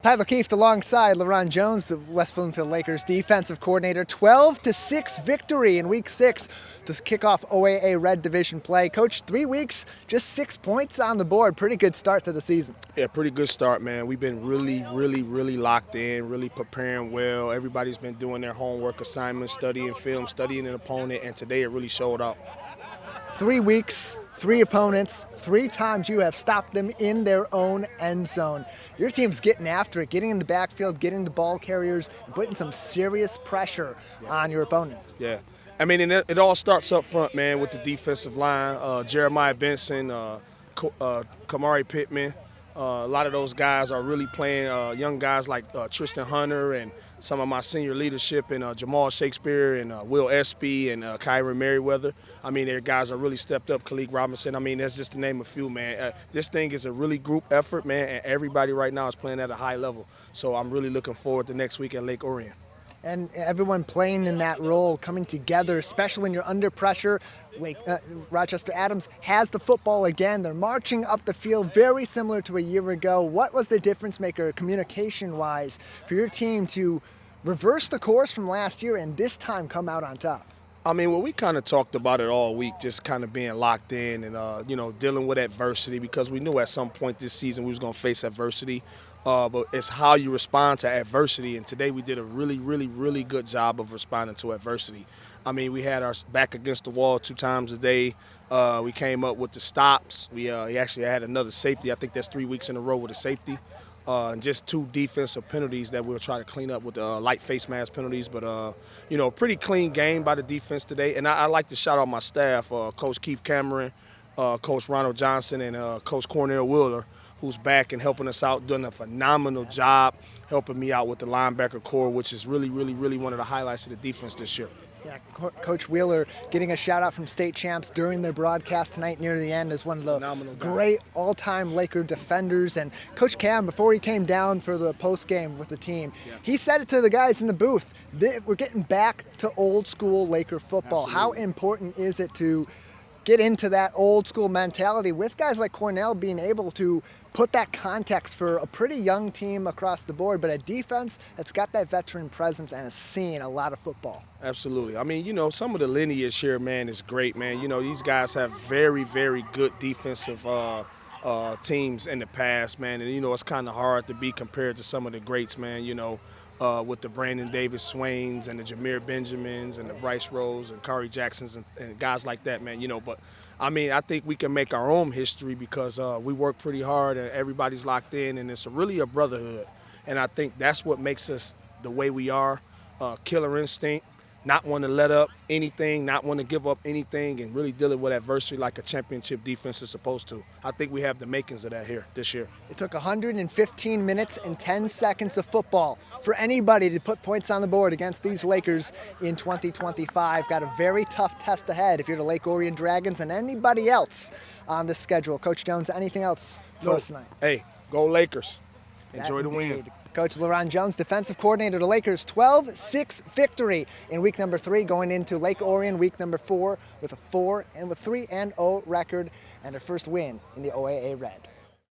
Tyler Kieft alongside LeRon Jones, the West Bloomfield Lakers defensive coordinator. 12-6 victory in Week 6 to kick off OAA Red Division play. Coach, 3 weeks, just 6 points on the board. Pretty good start to the season. Yeah, pretty good start, man. We've been really locked in, really preparing well. Everybody's been doing their homework assignments, studying film, studying an opponent, and today it really showed up. 3 weeks, 3 opponents, 3 times you have stopped them in their own end zone. Your team's getting after it, getting in the backfield, getting the ball carriers, and putting some serious pressure on your opponents. Yeah. I mean, and it all starts up front, man, with the defensive line. Jeremiah Benson, Kamari Pittman. A lot of those guys are really playing, young guys like Tristan Hunter and some of my senior leadership and Jamal Shakespeare and Will Espy and Kyron Merriweather. I mean, their guys are really stepped up. Khalik Robinson. I mean, that's just to name a few, man. This thing is a really group effort, man, and everybody right now is playing at a high level. So I'm really looking forward to next week at Lake Orion. And everyone playing in that role, coming together, especially when you're under pressure. Rochester Adams has the football again. They're marching up the field, very similar to a year ago. What was the difference maker communication-wise for your team to reverse the course from last year and this time come out on top? I mean, well, we kind of talked about it all week, just kind of being locked in and, dealing with adversity, because we knew at some point this season we was going to face adversity. But it's how you respond to adversity, and today we did a really good job of responding to adversity. I mean, we had our back against the wall 2 times a day. We came up with the stops. We actually had another safety. I think that's 3 weeks in a row with a safety. And just 2 defensive penalties that we'll try to clean up with the light face mask penalties. But, pretty clean game by the defense today. And I like to shout out my staff, Coach Kieft Cameron, Coach Ronald Johnson, and Coach Cornell Wheeler, who's back and helping us out, doing a phenomenal job helping me out with the linebacker core, which is really one of the highlights of the defense this year. Yeah, Coach Wheeler getting a shout out from state champs during their broadcast tonight near the end as one of the great all-time Laker defenders. And Coach Cam, before he came down for the post-game with the team, he said it to the guys in the booth. We're getting back to old school Laker football. Absolutely. How important is it to get into that old school mentality with guys like Cornell being able to put that context for a pretty young team across the board, but a defense that's got that veteran presence and has seen a lot of football? Absolutely. I mean, some of the lineage here, man, is great, man. These guys have very good defensive teams in the past, man. And, it's kind of hard to be compared to some of the greats, man, with the Brandon Davis Swains and the Jameer Benjamins and the Bryce Rose and Kari Jacksons and guys like that, man, But, I mean, I think we can make our own history because we work pretty hard and everybody's locked in, and it's really a brotherhood. And I think that's what makes us the way we are, killer instinct, not want to let up anything, not want to give up anything, and really dealing with adversity like a championship defense is supposed to. I think we have the makings of that here this year. It took 115 minutes and 10 seconds of football for anybody to put points on the board against these Lakers in 2025. Got a very tough test ahead if you're the Lake Orion Dragons and anybody else on the schedule. Coach Jones, anything else for us tonight? Hey, go Lakers. Enjoy the win. Coach LeRon Jones, defensive coordinator of the Lakers, 12-6 victory in week number 3, going into Lake Orion week number 4 with a 3-0 record and their first win in the OAA Red.